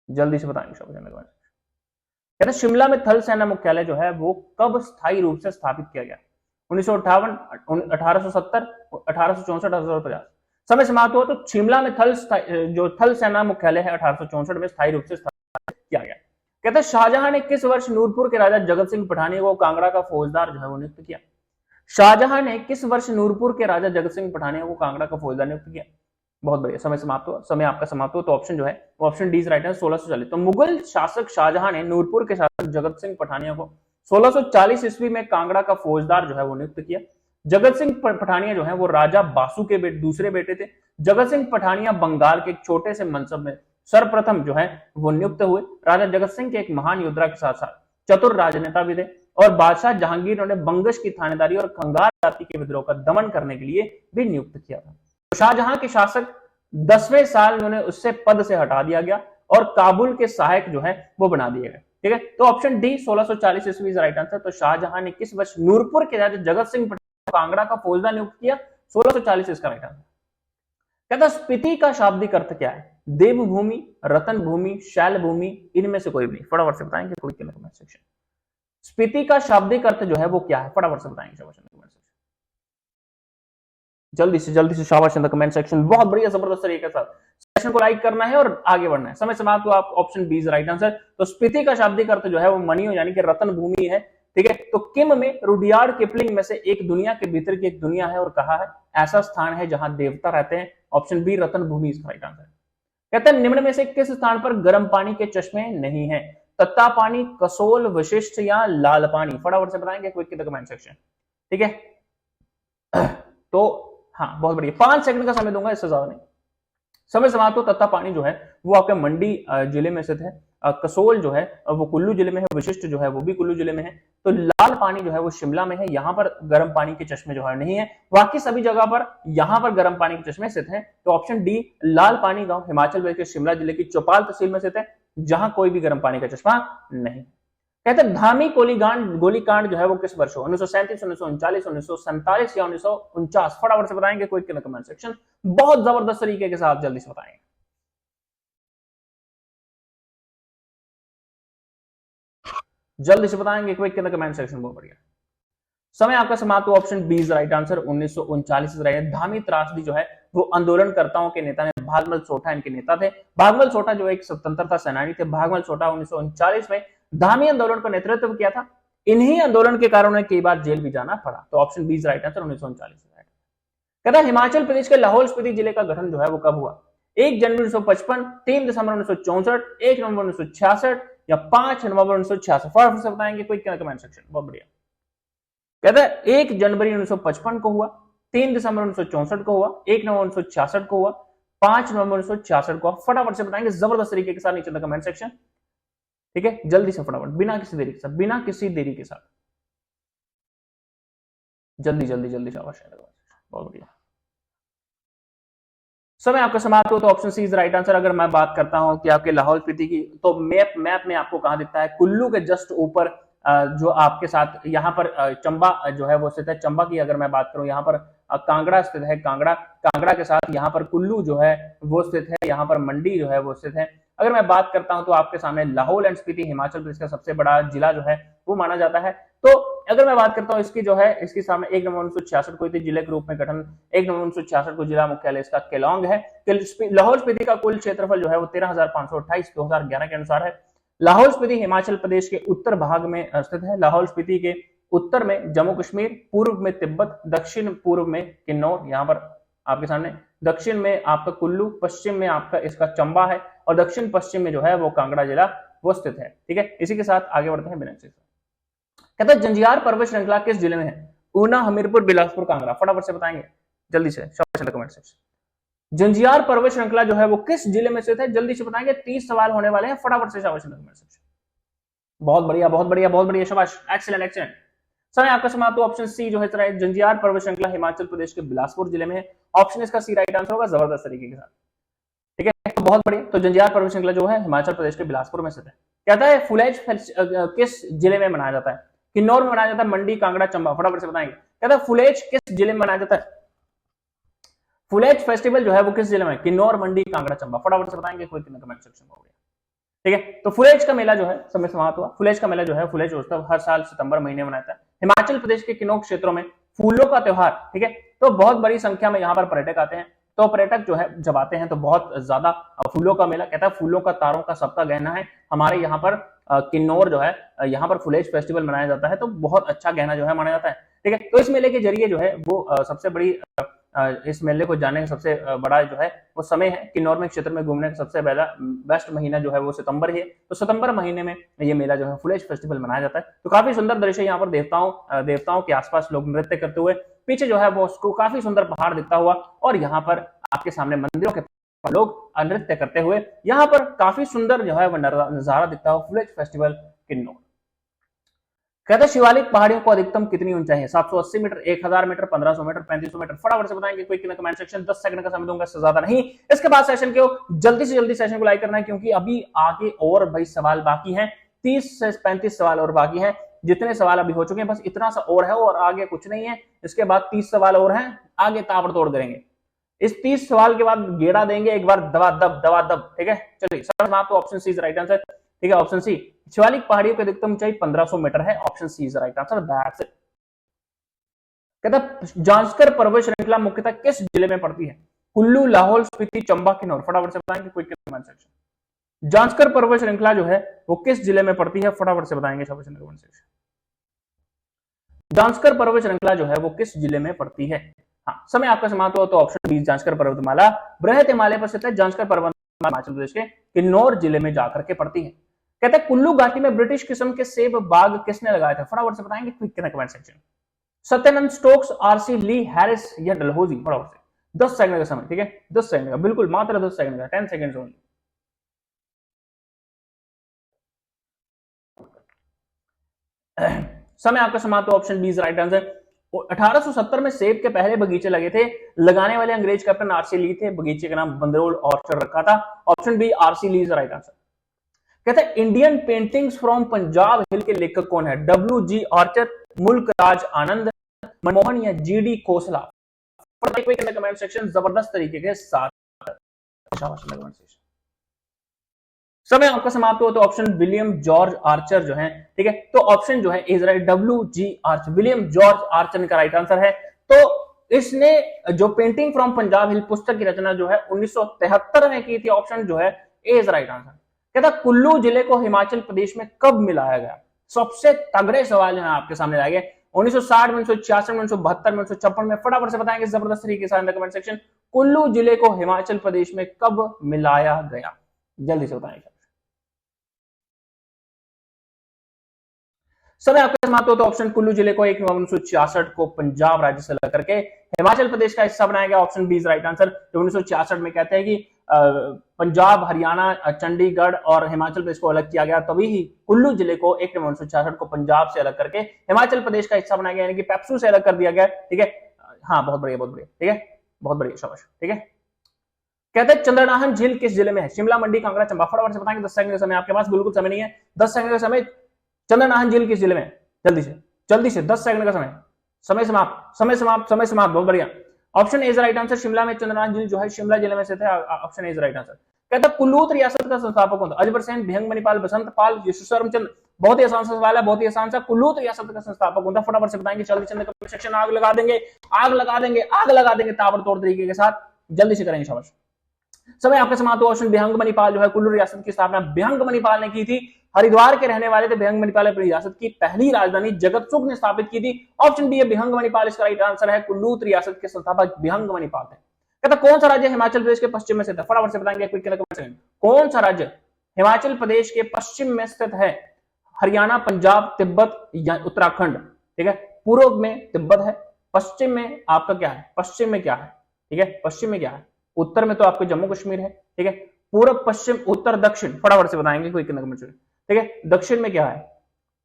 S1: जल्दी से बताएंगे शाबाश। कहते शिमला में थल सेना मुख्यालय जो है वो कब स्थायी रूप से स्थापित किया गया? 1958, 1870, 1864, 1850? समय समाप्त हुआ तो शिमला में जो थल सेना मुख्यालय है 1864 में स्थायी रूप से स्थापित किया गया। कहते हैं शाहजहां ने किस वर्ष नूरपुर के राजा जगत सिंह पठानिया को कांगड़ा का फौजदार जो है वो नियुक्त किया? शाहजहां ने किस वर्ष नूरपुर के राजा जगत सिंह पठानिया को कांगड़ा का फौजदार नियुक्त किया? बहुत बढ़िया, समय समाप्त हुआ, समय आपका समाप्त हुआ। तो ऑप्शन जो है वो ऑप्शन डी इज राइट है, 1640। तो मुगल शासक शाहजहां ने नूरपुर के शासक जगत सिंह पठानिया को 1640 ईस्वी में कांगड़ा का फौजदार जो है वो नियुक्त किया। जगत सिंह पठानिया जो है वो राजा बासु के दूसरे बेटे थे। जगत सिंह पठानिया बंगाल के एक छोटे से मनसब में सर्वप्रथम जो है वो नियुक्त हुए। राजा जगत सिंह के एक महान योद्धा के साथ साथ चतुर राजनेता भी थे और बादशाह जहांगीर ने बंगश की थानेदारी और खंगार जाति के विद्रोह का दमन करने के लिए भी नियुक्त किया था। तो शाहजहां के शासक 10वें साल उन्हें उससे पद से हटा दिया गया और काबुल के सहायक जो है वो बना दिए गए, ठीक है। तो ऑप्शन डी 1640 ईस्वी इज राइट आंसर। तो शाहजहां ने किस वर्ष नूरपुर के राजा जगत सिंह पठानिया कांगड़ा का फौजदार नियुक्त किया? 1640 इसका राइट आंसर। कहता स्पीति का शाब्दिक अर्थ क्या है? देवभूमि, रतन भूमि, शैल भूमि, इनमें से कोई भी नहीं? फटाफट से बताएंगे कोई कमेंट सेक्शन। स्पीति का शाब्दिक अर्थ जो है वो क्या है? फटाफट से बताएंगे शाबाश कमेंट सेक्शन, जल्दी से शाबाश इन द कमेंट सेक्शन। बहुत बढ़िया जबरदस्त तरीके के साथ सेशन को लाइक करना है और आगे बढ़ना है। समय समाप्त हुआ, आप option B is right answer. तो स्पीति का शाब्दिक अर्थ जो है वो मणियों यानी कि रतन भूमि है, ठीक है। तो किम में रुडियार्ड किपलिंग में से एक दुनिया के भीतर की एक दुनिया है और कहा है ऐसा स्थान है जहां देवता रहते हैं। Option B Ratan Bhumi is right answer. कहते हैं निम्न में से किस स्थान पर गर्म पानी के चश्मे नहीं है? तत्ता पानी, कसोल, वशिष्ठ या लाल पानी? फटाफट से बताएंगे quick in the comment section, ठीक है। तो हाँ बहुत बढ़िया, 5 सेकंड का समय दूंगा, इससे ज्यादा नहीं। समय समाप्त हो। तत्ता पानी जो है वो आपके मंडी जिले में स्थित है। कसोल जो है वो कुल्लू जिले में है। विशिष्ट जो है वो भी कुल्लू जिले में है। तो लाल पानी जो है वो शिमला में है। यहाँ पर गर्म पानी के चश्मे जो है नहीं है, बाकी सभी जगह पर यहाँ पर गर्म पानी के चश्मे स्थित हैं। तो ऑप्शन डी लाल पानी गांव हिमाचल प्रदेश के शिमला जिले की चौपाल तहसील में स्थित है, जहां कोई भी गर्म पानी का चश्मा नहीं। कहते हैं धामी गोलीकांड जो है वो किस वर्ष हो? 1937, 1939, 1947 या 1949? फटाफट से बताएंगे कोई कमेंट सेक्शन, बहुत जबरदस्त तरीके के साथ जल्दी से बताएंगे। जल्दी से बताएंगे quick in the comment section, बहुत बढ़िया। समय आपका समाप्त हुआ। Option B is right answer, 1939 is right. Dhami त्रासदी जो है वो आंदोलनकर्ताओं के नेता ने भागमल सोठा इनके नेता थे। भागमल सोठा जो एक स्वतंत्रता सेनानी थे। भागमल सोठा 1939 में धामी आंदोलन का नेतृत्व किया था। इन्हीं आंदोलन के कारण उन्हें कई बार जेल भी जाना पड़ा। तो option B is right answer, 1939। कहता है हिमाचल प्रदेश के लाहौल स्पीति जिले का गठन जो है वो कब हुआ? 1 जनवरी 1955, 3 दिसंबर 1964, 1 नवंबर 1966 या 5 नवंबर 1966। फटाफट से बताएंगे कोई कमेंट सेक्शन। बहुत बढ़िया। कहता है 1 जनवरी 1955 को हुआ, 3 दिसंबर 1964 को हुआ, 1 नवंबर 1966 को हुआ, 5 नवंबर 1966 को। फटाफट से बताएंगे जबरदस्त तरीके के साथ नीचे कमेंट सेक्शन। ठीक है, जल्दी से फटाफट, बिना किसी देरी के साथ, बिना किसी देरी के साथ, जल्दी जल्दी जल्दी शाबाश। बहुत बढ़िया। समय आपका समाप्त हो। तो option C is right answer. अगर मैं बात करता हूं कि आपके लाहौल स्पीति की, तो मैप में आपको कहां दिखता है? कुल्लू के जस्ट ऊपर जो आपके साथ यहाँ पर चंबा जो है वो स्थित है। चंबा की अगर मैं बात करूं, यहाँ पर कांगड़ा स्थित है। कांगड़ा के साथ यहाँ पर कुल्लू जो है वो स्थित है। यहाँ पर मंडी जो है वो स्थित है। अगर मैं बात करता हूं तो आपके सामने लाहौल एंड स्पीति हिमाचल प्रदेश का सबसे बड़ा जिला जो है वो माना जाता है। तो अगर मैं बात करता हूं इसकी जो है, इसके सामने 1 नवंबर 1966 को जिले के रूप में गठन, 1 नवंबर 1966 को जिला मुख्यालय इसका केलोंग है। लाहौल स्पीति का कुल क्षेत्रफल जो है वो 13,528 2011 के अनुसार है। लाहौल स्पीति हिमाचल प्रदेश के उत्तर भाग में स्थित है। लाहौल स्पीति के उत्तर में जम्मू कश्मीर, पूर्व में तिब्बत, दक्षिण पूर्व में किन्नौर, यहाँ पर आपके सामने दक्षिण में आपका कुल्लू, पश्चिम में आपका इसका चंबा है और दक्षिण पश्चिम में जो है वो कांगड़ा जिला वो स्थित है। ठीक है, इसी के साथ आगे बढ़ते हैं बिना से। कहता है जंजियार पर्वत श्रृंखला किस जिले में है? ऊना, हमीरपुर, बिलासपुर, कांगड़ा। फटाफट से बताएंगे जल्दी से, कमेंट सेक्शन। जंजियार पर्वत श्रृंखला जो है वो किस जिले में स्थित है? जल्दी से बताएंगे। 30 सवाल होने वाले हैं, फटाफट से शाबाश कमेंट सेक्शन। बहुत बढ़िया, बहुत बढ़िया, बहुत बढ़िया, शाबाश, एक्सीलेंट एक्सीलेंट। समय आपका समाप्त। ऑप्शन सी जो है जंजियार पर्वत श्रृंखला हिमाचल प्रदेश के बिलासपुर जिले में है। ऑप्शन इसका सी राइट आंसर होगा, जबरदस्त तरीके के साथ। ठीक है, तो बहुत बढ़िया। तो जंजियार पर्वत श्रृंखला जो है हिमाचल प्रदेश के बिलासपुर में स्थित है। कहता है फुलेज किस जिले में मनाया जाता है? किन्नौर में मनाया जाता है, मंडी, कांगड़ा, चंबा। फटाफट से बताएंगे। कहता है फुलेज किस जिले में मनाया जाता है? फुलेज फेस्टिवल जो है वो किस जिले में? किन्नौर, मंडी, कांगड़ा, चंबा। फटाफट से बताएंगे कोई कमेंट सेक्शन में। ठीक है, तो फुलेज का मेला जो है समय समाप्त हुआ। फुलेज का मेला जो है फुलेज उत्सव हर साल सितंबर महीने मनाता है। हिमाचल प्रदेश के किन्नौर क्षेत्रों में फूलों का त्योहार। ठीक है, तो बहुत बड़ी संख्या में यहाँ पर पर्यटक आते हैं। तो पर्यटक जो है जब आते हैं तो बहुत ज्यादा फूलों का मेला, कहता है फूलों का तारों का सबका गहना है। हमारे यहाँ पर किन्नौर जो है यहाँ पर फुलेज फेस्टिवल मनाया जाता है, तो बहुत अच्छा गहना जो है माना जाता है। ठीक है, तो इस मेले के जरिए जो है वो सबसे बड़ी इस मेले को जानने का सबसे बड़ा जो है वो समय है। किन्नौर में क्षेत्र में घूमने का सबसे पहला बेस्ट महीना जो है वो सितंबर ही है। तो सितंबर महीने में ये मेला जो है फुलेज फेस्टिवल मनाया जाता है। तो काफी सुंदर दृश्य यहाँ पर देवताओं के आसपास लोग नृत्य करते हुए, पीछे जो है वो उसको काफी सुंदर पहाड़ दिखता हुआ और यहाँ पर आपके सामने मंदिरों के लोग नृत्य करते हुए, यहाँ पर काफी सुंदर जो है वो नजारा दिखता हुआ फुलेज फेस्टिवल किन्नौर। कहते हैं शिवालिक पहाड़ियों को अधिकतम कितनी ऊंचाई है? 780 मीटर, 1000 मीटर, 1500 मीटर, 3500 मीटर। फटाफट से बताएंगे कोई कमेंट सेक्शन। 10 सेकंड का समय दूंगा, इससे ज्यादा नहीं। इसके बाद सेशन को जल्दी से जल्दी सेशन को लाइक करना है, क्योंकि अभी आगे और भाई सवाल बाकी हैं। 30 से 35 सवाल और बाकी हैं। जितने सवाल अभी हो चुके हैं बस इतना सा और है और आगे कुछ नहीं है। इसके बाद 30 सवाल और हैं, आगे ताबड़तोड़ करेंगे। इस 30 सवाल के बाद गेड़ा देंगे एक बार, दबा दब। ठीक है, चलिए समाप्त। तो option C is right answer. ठीक है, ऑप्शन सी। शिवालिक पहाड़ियों की अधिकतम ऊंचाई 1500 मीटर है। Option C is right answer, that's it. कहता जांस्कर पर्वत श्रृंखला मुख्यतः किस जिले में पड़ती है? कुल्लू, लाहौल स्पीति, चंबा, किन्नौर। फटाफट से बताएंगे कोई कमेंट सेक्शन। जांस्कर पर्वत श्रृंखला जो है वो किस जिले में पड़ती है? फटाफट से बताएंगे कमेंट सेक्शन। जांस्कर पर्वत श्रृंखला जो है वो किस जिले में पड़ती है? हाँ, समय आपका समाप्त हो। तो ऑप्शन बी जांस्कर पर्वतमाला बृहत हिमालय पर स्थित है। जांस्कर पर्वतमाला हिमाचल प्रदेश के किन्नौर जिले में जाकर के पड़ती है। कहते हैं कुल्लू घाटी में ब्रिटिश किस्म के सेब बाग किसने लगाए थे? फटाफट से बताएंगे quick comment section. Satyanand Stokes, R C Lee, Harris या डलहौजी। फटाफट से 10 सेकंड का समय। ठीक है, 10 सेकंड का, बिल्कुल मात्र 10 सेकंड का, 10 सेकंड ओनली। समय आपका समाप्त। Option B is right answer. 1870 में सेब के पहले बगीचे लगे थे। लगाने वाले अंग्रेज कैप्टन आरसी ली थे। बगीचे का नाम बंदरोल ऑर्चर्ड रखा था। Option B R C Lee is right answer. कहते हैं Indian paintings from Punjab hill के लेखक कौन है? डब्ल्यू.जी. आर्चर, मुल्कराज आनंद, मनमोहन या जी.डी. खोसला। कमेंट सेक्शन जबरदस्त तरीके के साथ। समय आपका समाप्त हुआ तो ऑप्शन विलियम जॉर्ज आर्चर जो है, ठीक है, तो ऑप्शन जो है is right, WG Archer, William George Archer का राइट आंसर है। तो इसने जो पेंटिंग फ्रॉम पंजाब हिल पुस्तक की रचना जो है 1973 में की थी, ऑप्शन जो है इज राइट आंसर। कहता कुल्लू जिले को हिमाचल प्रदेश में कब मिलाया गया? सबसे तगड़े सवाल जो है आपके सामने लाए गए, 1960 में, 1966 में, 1972 में, 1956 में, फटाफट से बताएंगे जबरदस्त तरीके से कमेंट सेक्शन। कुल्लू जिले को हिमाचल प्रदेश में कब मिलाया गया? जल्दी से बताएंगे। समय आपका समाप्त हो तो ऑप्शन कुल्लू जिले को 1 नवंबर 1966 को पंजाब राज्य से अलग करके हिमाचल प्रदेश का हिस्सा बनाया गया, option B is right answer. जो 1966 में कहते हैं कि पंजाब, हरियाणा, चंडीगढ़ और हिमाचल प्रदेश को अलग किया गया, तभी ही कुल्लू जिले को 1 नवंबर 1966 को पंजाब से अलग करके हिमाचल प्रदेश का हिस्सा बनाया गया, यानी कि पेप्सू से अलग कर दिया गया, ठीक है। हाँ, बहुत बढ़िया, बहुत बढ़िया, ठीक है, बहुत बढ़िया, शाबाश, ठीक है। कहते हैं चंद्रनाहन झील किस जिले में है? शिमला, मंडी, कांगड़ा, चंबा। फटाफट से बताएंगे, 10 सेकंड का समय आपके पास, बिल्कुल समय नहीं है, 10 सेकंड का समय। चंद्रनाहन झील किस जिले में? जल्दी से, जल्दी से, 10 सेकंड का समय, समय समाप्त, समय समाप्त, समय समाप्त, बहुत बढ़िया। Option is right answer, Shimla में चंद्रनाहन झील जो है शिमला जिले में स्थित है, ऑप्शन इज राइट आंसर। कहता कुल्लूत रियासत का संस्थापक कौन था? अजबर सेन, भिहंग मणिपाल, बसंत पाल, यशस्वरमचंद। बहुत ही आसान सवाल है, बहुत ही आसान सा। कुल्लूत रियासत का संस्थापक कौन था? फटाफट से बताएंगे, जल्दी से कमेंट सेक्शन आग लगा देंगे, आग लगा देंगे, आग लगा देंगे ताबड़तोड़ तरीके के साथ, जल्दी से करेंगे, शाबाश। समय आपके समाप्त हुआ। ऑप्शन भिहंग मणिपाल जो है कुल्लू रियासत की स्थापना भिहंग मणिपाल ने की थी, हरिद्वार के रहने वाले थे भिहंग मणिपाल, अपनी रियासत की पहली राजधानी जगतसुख ने स्थापित की थी, ऑप्शन बी है भिहंग मणिपाल इसका राइट आंसर है। कुल्लू रियासत के संस्थापक भिहंग मणिपाल थे। कहता कौन सा राज्य हिमाचल प्रदेश के पश्चिम में स्थित है? फटाफट से बताएंगे, कौन सा राज्य हिमाचल प्रदेश के पश्चिम में स्थित है? हरियाणा, पंजाब, तिब्बत या उत्तराखंड, ठीक है। पूर्व में तिब्बत है, पश्चिम में आपका क्या है? पश्चिम में क्या है, ठीक है, पश्चिम में क्या है? उत्तर में तो आपको जम्मू कश्मीर है, ठीक है। पूर्व, पश्चिम, उत्तर, दक्षिण, फटाफट से बताएंगे, कोई कमेंट, ठीक है। दक्षिण में क्या है?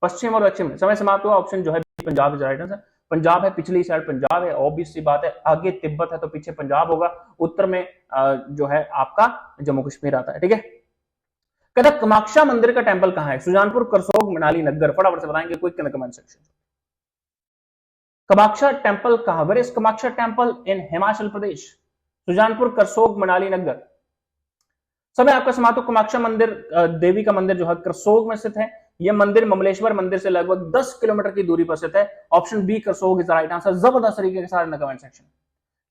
S1: पश्चिम और दक्षिण में। समय समाप्त हुआ। ऑप्शन जो है Punjab is right answer. Punjab है, पिछली साइड पंजाब है, ऑब्वियस सी बात है, आगे तिब्बत है तो पीछे पंजाब होगा, उत्तर में जो है आपका जम्मू कश्मीर आता है, ठीक है। कहता कामाख्या मंदिर का टेंपल कहां है? सुजानपुर, करसोग, मनाली, नगर। फटाफट से बताएंगे, कोई कमेंट सेक्शन। कामाख्या टेंपल कहां? Where is Kamakhya temple? In Himachal Pradesh, Sujanpur, Karsog, Manali, Nagar. समय आपका समाप्त। कामाख्या मंदिर देवी का मंदिर जो है करसोग में स्थित है। यह मंदिर ममलेश्वर मंदिर से लगभग 10 किलोमीटर की दूरी पर स्थित है, option B Karsog is right answer. जबरदस्त तरीके के साथ कमेंट सेक्शन।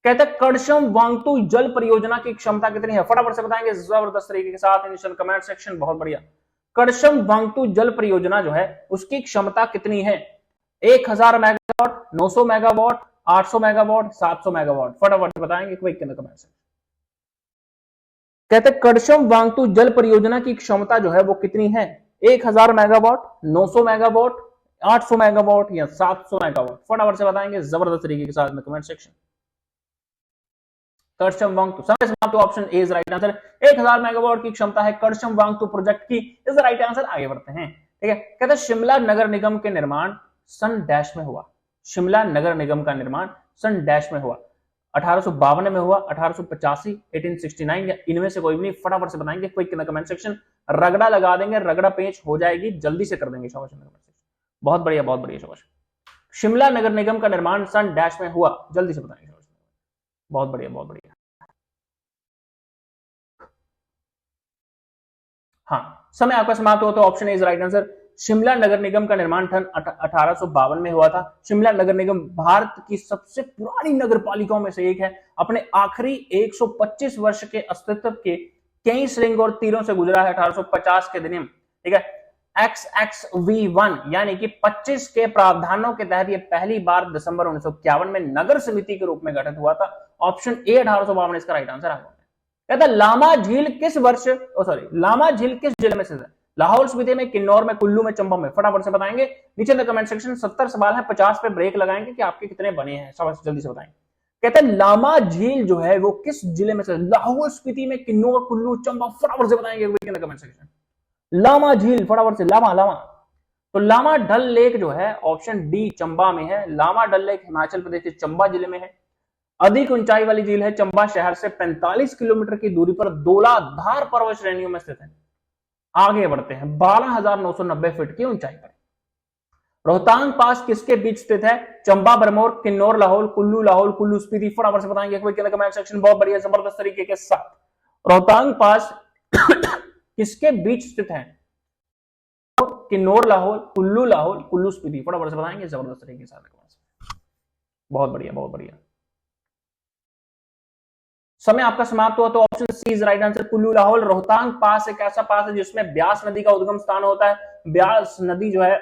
S1: कहते हैं कड़शम वांगतू जल परियोजना की क्षमता कितनी है? फटाफट से बताएंगे जबरदस्त तरीके के साथ इनिशियल कमेंट सेक्शन, बहुत बढ़िया। कड़शम वांगतू जल परियोजना जो है उसकी क्षमता कितनी है? 1000 मेगावाट, 900 मेगावाट, 800 मेगावाट, 700 मेगावाट। फटाफट बताएंगे, quick in the comment section. कहते कड़शम वांगतू जल परियोजना की क्षमता जो है वो कितनी है? 1000 मेगावाट, 900 मेगावाट, 800 मेगावाट या 700 मेगावाट। फटाफट से बताएंगे जबरदस्त तरीके के साथ में कमेंट सेक्शन। कड़शम वांगतू, समय समाप्त। Option A is right answer. 1000 megawatt की क्षमता है कड़शम वांगतू प्रोजेक्ट की, इज राइट आंसर। आगे बढ़ते हैं, ठीक है। कहते शिमला नगर निगम के निर्माण सन डैश में हुआ? शिमला नगर निगम का निर्माण सन डैश में हुआ? 1852 में हुआ, 1885, 1869 या इनमें से कोई भी नहीं। फटाफट से बताएंगे, quick in the comment section. रगड़ा लगा देंगे, रगड़ा पेच हो जाएगी, जल्दी से कर देंगे, शाबाश। बहुत बढ़िया, बहुत बढ़िया, शाबाश। शिमला नगर निगम का निर्माण सन डैश में हुआ, जल्दी से बताएंगे, बहुत बढ़िया, बहुत बढ़िया। हाँ, समय आपका समाप्त हो तो option is right answer. Shimla नगर निगम का निर्माण सन 1852 में हुआ था। शिमला नगर निगम भारत की सबसे पुरानी नगर पालिकाओं में से एक है। अपने आखिरी 125 वर्ष के अस्तित्व के कई श्रृंग और तीरों से गुजरा है 1850 के दिन, ठीक है। XXV1 यानी कि 25 के प्रावधानों के तहत यह पहली बार दिसंबर 1951 में नगर समिति के रूप में गठित हुआ था। ऑप्शन ए 1852 इसका राइट आंसर है। कहता लामा झील किस वर्ष, लामा झील किस जिले में स्थित है? लाहौल स्पीति में, किन्नौर में, कुल्लू में, चंबा में। फटाफट से बताएंगे, नीचे द कमेंट सेक्शन। 70 सवाल है, 50 पे ब्रेक लगाएंगे कि आपके कितने बने हैं, सब जल्दी से बताएंगे। कहते हैं लामा झील जो है वो किस जिले में स्थित? लाहौल स्पीति में, किन्नौर, कुल्लू, चंबा। फटाफट से बताएंगे कमेंट सेक्शन। लामा झील, फटाफट से, लामा लामा। तो लामा डल लेक जो है ऑप्शन डी चंबा में है। लामा डल लेक हिमाचल प्रदेश के चंबा जिले में है। अधिक ऊंचाई वाली झील है, चंबा शहर से 45 किलोमीटर की दूरी पर धौलाधार पर्वत श्रेणियों में स्थित है। आगे बढ़ते हैं, 12,990 फीट की ऊंचाई पर। रोहतांग पास किसके बीच स्थित है? चंबा, बरमौर, किन्नौर, लाहौल, कुल्लू स्पीति। फटाफट से बताएंगे कमेंट सेक्शन, बहुत बढ़िया, जबरदस्त तरीके के साथ। रोहतांग पास किसके बीच स्थित है? किन्नौर लाहौल, कुल्लू लाहौल, कुल्लू स्पीति, फटाफट से बताएंगे जबरदस्त तरीके के साथ। बहुत बढ़िया, बहुत बढ़िया। समय आपका समाप्त हुआ तो option C is right answer, Kullu Lahaul. Rohtang pass एक ऐसा पास है जिसमें ब्यास नदी का उद्गम स्थान होता है। ब्यास नदी जो है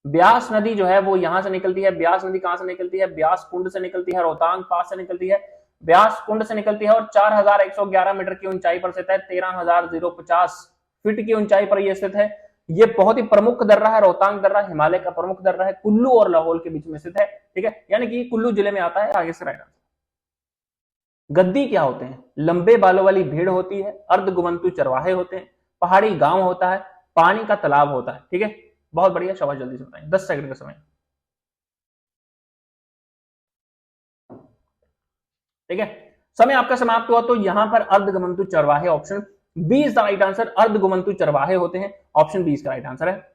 S1: ब्यास नदी जो है वो यहां से निकलती है। ब्यास नदी कहां से निकलती है? ब्यास कुंड से निकलती है, रोहतांग पास से निकलती है, ब्यास कुंड से निकलती है और 4111 मीटर की ऊंचाई पर स्थित है। 13,050 फीट की ऊंचाई पर यह स्थित है। ये बहुत ही प्रमुख दर्रा है, रोहतांग दर्रा हिमालय का प्रमुख दर्रा है, कुल्लू और लाहौल के बीच में स्थित है। ठीक है, यानी कि कुल्लू जिले में आता है। आगे से राइट आंसर। गद्दी क्या होते हैं? लंबे बालों वाली भीड़ होती है, अर्धगुमंतु चरवाहे होते हैं, पहाड़ी गांव होता है, पानी का तालाब होता है। ठीक है, बहुत बढ़िया, शाबाश, जल्दी से बताएं, 10 सेकंड का समय। ठीक है, समय आपका समाप्त हुआ तो यहां पर अर्धगुमंतु चरवाहे, option B is the right answer. अर्धगुमंतु चरवाहे होते हैं, ऑप्शन बी इसका राइट आंसर है।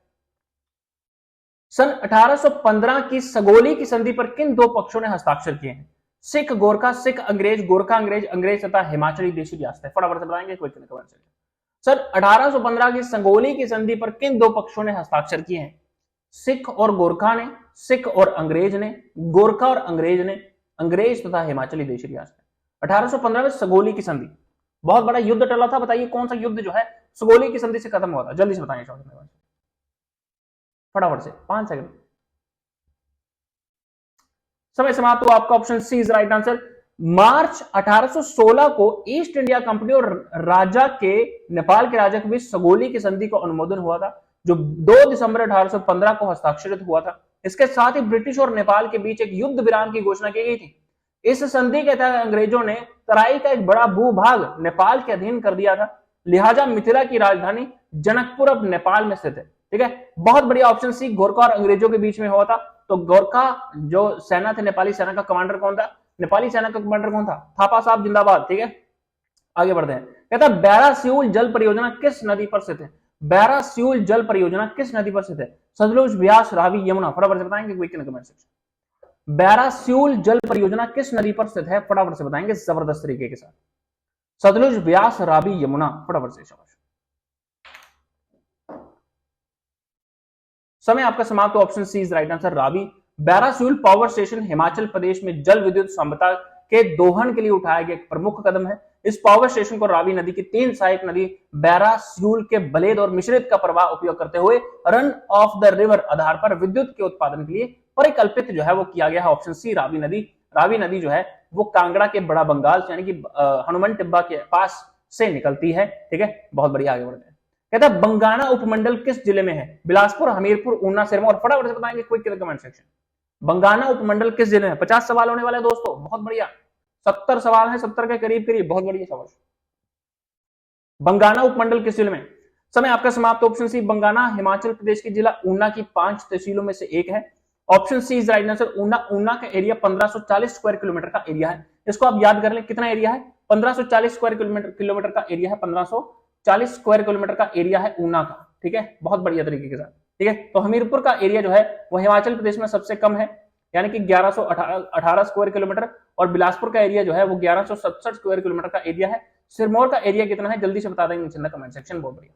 S1: सन 1815 की सगोली की संधि पर किन दो पक्षों ने हस्ताक्षर किए हैं? सिख गोरखा, सिख अंग्रेज, गोरखा अंग्रेज, अंग्रेज तथा हिमाचली देशी रियासतें। फटाफट से बताएंगे, कोई कमेंट से। सर 1815 की संगोली की संधि पर किन दो पक्षों ने हस्ताक्षर किए हैं? सिख और गोरखा ने, सिख और अंग्रेज ने, गोरखा और अंग्रेज ने, अंग्रेज तथा हिमाचली देशी रियासतें। 1815 में सगोली की संधि, बहुत बड़ा युद्ध टला था। बताइए कौन सा युद्ध जो है सगोली की संधि से खत्म हुआ था? जल्दी से बताएं फटाफट से, 5 सेकंड। समय समाप्त हुआ आपका, option C is right answer. March 1816 को ईस्ट इंडिया कंपनी और राजा के, नेपाल के राजा के बीच सगोली की संधि को अनुमोदन हुआ था, जो 2 दिसंबर 1815 को हस्ताक्षरित हुआ था। इसके साथ ही ब्रिटिश और नेपाल के बीच एक युद्ध विराम की घोषणा की गई थी। इस संधि के तहत अंग्रेजों ने तराई का एक बड़ा भूभाग नेपाल के अधीन कर दिया था, लिहाजा मिथिला की राजधानी जनकपुर अब नेपाल में स्थित है। ठीक है, बहुत बढ़िया, ऑप्शन सी, गोरखा और अंग्रेजों के बीच में हुआ था। तो गोरखा जो सेना थे, नेपाली सेना का कमांडर कौन था? नेपाली सेना का कमांडर कौन था? थापा साहब जिंदाबाद। ठीक है, आगे बढ़ते हैं। कहता है बैरा सियूल जल परियोजना किस नदी पर स्थित है? बैरा सियूल जल परियोजना किस नदी पर स्थित है? सतलुज, ब्यास, रावी, यमुना। फटाफट से बताएंगे कमेंट सेक्शन। बैरा सियूल जल परियोजना किस नदी पर स्थित है? फटाफट से बताएंगे जबरदस्त तरीके के साथ। सतलुज, ब्यास, रावी, यमुना। फटाफट से, शाबाश। समय आपका समाप्त, option C is right answer, Ravi. Bairasiul power station Himachal Pradesh में जल विद्युत क्षमता के दोहन के लिए उठाया गया एक प्रमुख कदम है। इस पावर स्टेशन को रावी नदी की 3 सहायक नदी बैरासियूल के बलेद और मिश्रित का प्रवाह उपयोग करते हुए रन ऑफ द रिवर आधार पर विद्युत के उत्पादन के लिए परिकल्पित जो है वो किया गया है। ऑप्शन सी, रावी नदी। रावी नदी जो है वो कांगड़ा के बड़ा बंगाल यानी कि हनुमान टिब्बा के पास से निकलती है। ठीक है, बहुत बढ़िया, आगे बढ़ते हैं। कहता है बंगाना उपमंडल किस जिले में है? बिलासपुर, हमीरपुर, ऊना, सिरमौर। फटाफट से बताएंगे क्विक कमेंट सेक्शन। बंगाना उपमंडल किस जिले में? 50 सवाल होने वाले दोस्तों, बहुत बढ़िया। 70 सवाल हैं, 70 के करीब, बहुत बढ़िया सवाल। बंगाना उपमंडल किस जिले में? समय आपका समाप्त, ऑप्शन सी, बंगाना हिमाचल प्रदेश के जिला ऊना की 5 तहसीलों में से एक है। Option C is right answer. Una का एरिया 1540 स्क्वायर किलोमीटर का एरिया है। इसको आप याद कर लें, कितना एरिया है? 1540 स्क्वायर किलोमीटर का एरिया है। 1540 स्क्वायर किलोमीटर का एरिया है ऊना का। ठीक है, बहुत बढ़िया तरीके के साथ। ठीक है, तो हमीरपुर का एरिया जो है वो हिमाचल प्रदेश में सबसे कम है, यानी कि 1118 स्क्वायर किलोमीटर, और बिलासपुर का एरिया जो है वो 1167 स्क्वायर किलोमीटर का एरिया है। सिरमौर का एरिया कितना है? जल्दी से बता देंगे नीचे कमेंट सेक्शन, बहुत बढ़िया।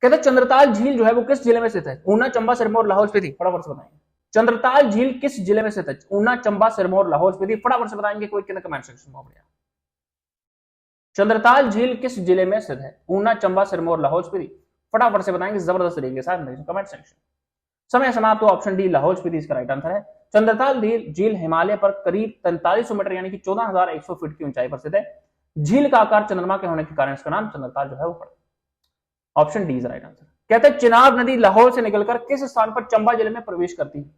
S1: कहते हैं चंद्रताल झील जो है वो किस जिले में स्थित है? ऊना, चंबा, सिरमौर, लाहौल, स्पीति। फटाफट से बताएंगे चंद्रताल झील किस जिले में स्थित है? ऊना, चंबा, सिरमौर, लाहौल, स्पीति। फटाफट से बताएंगे कोई कमेंट सेक्शन, बहुत बढ़िया। चंद्रताल झील किस जिले में स्थित है? ऊना, चंबा, सिरमौर, लाहौल, स्पीति। फटाफट से बताएंगे जबरदस्त तरीके के साथ कमेंट सेक्शन। समय समाप्त, ऑप्शन डी लाहौल स्पीति इसका राइट आंसर है। चंद्रताल झील हिमालय पर करीब 4300 मीटर यानी कि 14,100 फीट की ऊंचाई पर स्थित है। झील का आकार चंद्रमा के होने के कारण इसका नाम चंद्रताल जो है वो पड़ा। Option D is right answer. कहते हैं चिनाब नदी लाहौल से निकलकर किस स्थान पर चंबा जिले में प्रवेश करती है?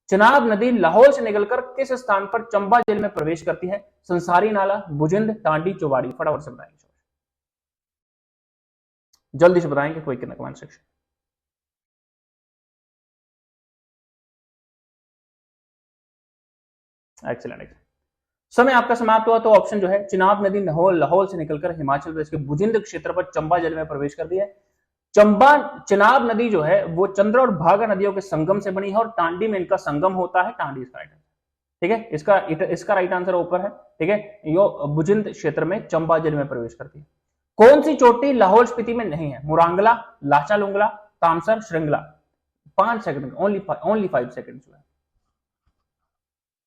S1: चिनाब नदी लाहौल से निकलकर किस स्थान पर चंबा जिले में प्रवेश करती है? संसारी नाला, भुजिंद, टांडी, चौबाड़ी। फटाफट से बताएंगे, जल्दी से बताएंगे कोई कमेंट सेक्शन। एक्सीलेंट। समय आपका समाप्त हुआ तो ऑप्शन जो है चिनाब नदी लाहौल से निकलकर हिमाचल प्रदेश के भुजिंद क्षेत्र पर चंबा जिले में प्रवेश कर दिया है। चिनाब नदी जो है वो चंद्र और भागा नदियों के संगम से बनी है और टांडी में इनका संगम होता है। टांडी इसका राइट आंसर। ठीक है, इसका राइट आंसर ऊपर है। ठीक है, यो बुजिंद क्षेत्र में चंबा जिले में प्रवेश करती है। कौन सी चोटी लाहौल स्पीति में नहीं है? मुरांगला, लाचा लुंगला, तामसर, श्रृंगला। 5 सेकंड, ओनली 5 सेकंड जो है,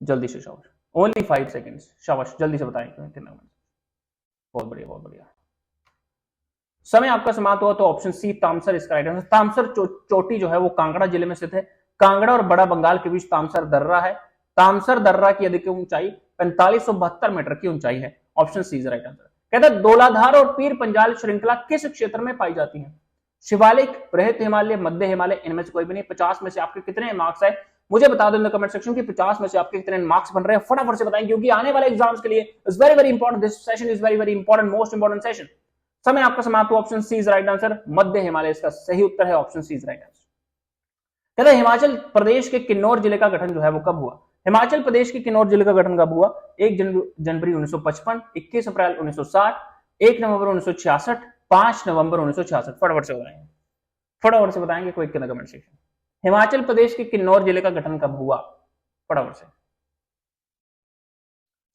S1: जल्दी से शाबाश, ओनली 5 सेकंड, शाबाश, जल्दी से बताएं कितना। बहुत बढ़िया, बहुत बढ़िया। समय आपका समाप्त हुआ, तो ऑप्शन सी तामसर इसका राइट आंसर। तामसर चोटी जो है वो कांगड़ा जिले में स्थित है। कांगड़ा और बड़ा बंगाल के बीच तामसर दर्रा है। तामसर दर्रा की अधिकतम ऊंचाई 4572 मीटर की ऊंचाई है। Option C is right answer. कहता है धौलाधार और पीर पंजाल श्रृंखला किस क्षेत्र में पाई जाती है? शिवालिक, बृहत हिमालय, मध्य हिमालय, इनमें से कोई भी नहीं। 50 में से आपके कितने मार्क्स है मुझे बता दो इन द कमेंट सेक्शन की 50 में से आपके कितने मार्क्स बन रहे हैं, फटाफट से बताएं, क्योंकि आने वाले एग्जाम्स के लिए is very very important, this session is very very important, most important session. समय आपका समाप्त हुआ, option C is right answer. मध्य हिमालय इसका सही उत्तर है, option C is right answer. कहता है हिमाचल प्रदेश के किन्नौर जिले का गठन जो है वो कब हुआ? हिमाचल प्रदेश के किन्नौर जिले का गठन कब हुआ? 1 जनवरी 1955, 21 अप्रैल 1960, 1 नवंबर 1966, 5 नवंबर 1966। फटाफट से बताएंगे, फटाफट से बताएंगे कोई कमेंट सेक्शन। हिमाचल प्रदेश के किन्नौर जिले का गठन कब हुआ? फटाफट से।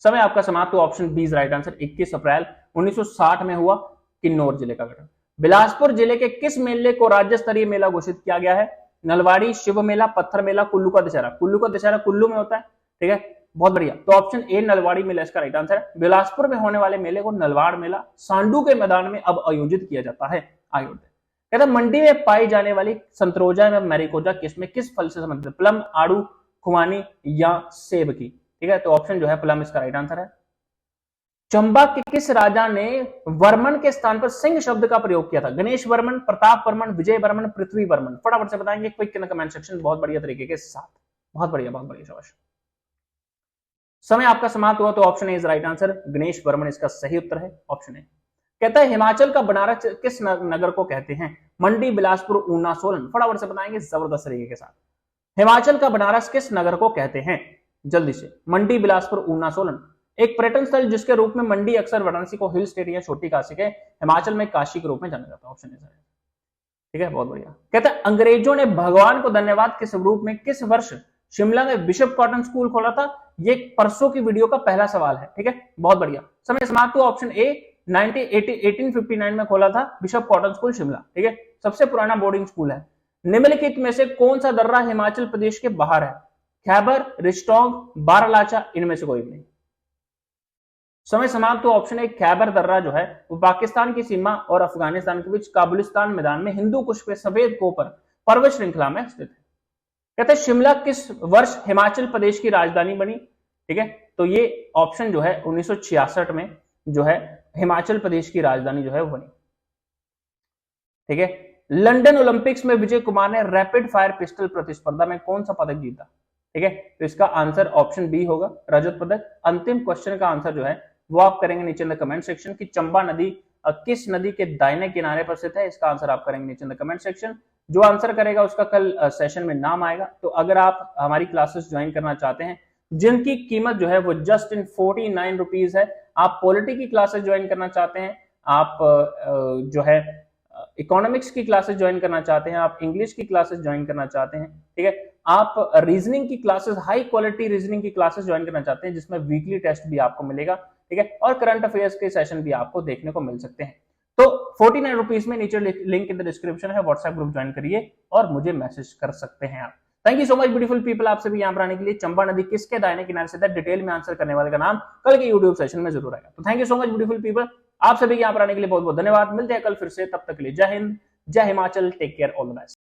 S1: समय आपका समाप्त हुआ, option B is right answer. 21 April 1960 में हुआ किन्नौर जिले का गठन। बिलासपुर जिले के किस मेले को राज्य स्तरीय मेला घोषित किया गया है? नलवाड़ी, शिव मेला, पत्थर मेला, कुल्लू का दशहरा। कुल्लू का दशहरा कुल्लू में होता है, ठीक है, बहुत बढ़िया। तो ऑप्शन ए नलवाड़ी मेला इसका राइट आंसर है। बिलासपुर में होने वाले मेले को नलवाड़ मेला सांडू के मैदान में अब आयोजित किया जाता है। आगे बढ़ते हैं। कहता मंडी में पाई जाने वाली संतरोजा या मैरिकोजा किसमें किस फल से संबंधित है? प्लम, आड़ू, खुमानी या सेब की। ठीक है, तो ऑप्शन जो है प्लम इसका राइट आंसर है। चंबा के किस राजा ने वर्मन के स्थान पर सिंह शब्द का प्रयोग किया था? गणेश वर्मन, प्रताप वर्मन, विजय वर्मन, पृथ्वी वर्मन। फटाफट से बताएंगे quick in the comment section, बहुत बढ़िया तरीके के साथ। बहुत बढ़िया, बहुत बढ़िया, शाबाश। समय आपका समाप्त हुआ, तो option A is right answer. Ganesh Varman इसका सही उत्तर है, ऑप्शन ए। कहता है हिमाचल का बनारस किस नगर को कहते हैं? मंडी, बिलासपुर, ऊना, सोलन। फटाफट से बताएंगे जबरदस्त तरीके के साथ। हिमाचल का बनारस किस नगर को कहते हैं? जल्दी से। मंडी, बिलासपुर, ऊना, सोलन। एक पर्यटन स्थल जिसके रूप में मंडी अक्सर वाराणसी को हिल स्टेट या छोटी काशी के हिमाचल में काशी के रूप में जाना जाता है। ऑप्शन है, ठीक है, बहुत बढ़िया। कहता है अंग्रेजों ने भगवान को धन्यवाद किस रूप में किस वर्ष शिमला में बिशप कॉटन स्कूल खोला था? ये परसों की वीडियो का पहला सवाल है, ठीक है, बहुत बढ़िया। समय समाप्त हुआ, ऑप्शन ए 1859 में खोला था बिशप कॉटन स्कूल शिमला, ठीक है, सबसे पुराना बोर्डिंग स्कूल है। निम्नलिखित में से कौन सा दर्रा हिमाचल प्रदेश के बाहर है? खैबर, रिस्टोंग, बारालाचा, इनमें से कोई भी नहीं। समय समाप्त हुआ, ऑप्शन ए खैबर दर्रा जो है वो पाकिस्तान की सीमा और अफगानिस्तान के बीच काबुलिस्तान मैदान में हिंदू कुश के सफेद कोपर पर्वत श्रृंखला में स्थित है। कहते हैं शिमला किस वर्ष हिमाचल प्रदेश की राजधानी बनी? ठीक है, तो ये ऑप्शन जो है 1966 में जो है हिमाचल प्रदेश की राजधानी जो है वो बनी। ठीक है, लंदन ओलंपिक्स में विजय कुमार ने रैपिड फायर पिस्टल प्रतिस्पर्धा में कौन सा पदक जीता? ठीक है, तो इसका आंसर ऑप्शन बी होगा, रजत पदक। अंतिम क्वेश्चन का आंसर जो है वो आप करेंगे नीचे इन द कमेंट सेक्शन की चंबा नदी किस नदी के दाहिने किनारे पर स्थित है? इसका आंसर आप करेंगे नीचे इन द कमेंट सेक्शन। जो आंसर करेगा उसका कल सेशन में नाम आएगा। तो अगर आप हमारी क्लासेस ज्वाइन करना चाहते हैं जिनकी कीमत जो है वो जस्ट इन 49 रुपीज है, आप पॉलिटी की क्लासेस ज्वाइन करना चाहते हैं, आप जो है इकोनॉमिक्स की क्लासेस ज्वाइन करना चाहते हैं, आप इंग्लिश की क्लासेस ज्वाइन करना चाहते हैं, ठीक है, आप रीजनिंग की क्लासेस, हाई क्वालिटी रीजनिंग की क्लासेस ज्वाइन करना चाहते हैं जिसमें वीकली टेस्ट भी आपको मिलेगा, ठीक है, और करंट अफेयर्स के सेशन भी आपको देखने को मिल सकते हैं। तो 49 रुपीज में नीचे लिंक इन द डिस्क्रिप्शन है, व्हाट्सएप ग्रुप ज्वाइन करिए और मुझे मैसेज कर सकते हैं आप। Thank you so much beautiful people, आपसे भी यहाँ पर आने के लिए। चंबा नदी किसके दाहिने किनारे से है? डिटेल में आंसर करने वाले का नाम कल के यूट्यूब सेशन में जरूर आएगा। तो thank you so much beautiful people, आप सभी यहाँ पर आने के लिए बहुत बहुत धन्यवाद। मिलते हैं कल फिर से, तब तक के लिए जय हिंद, जय Himachal, take care, all the best.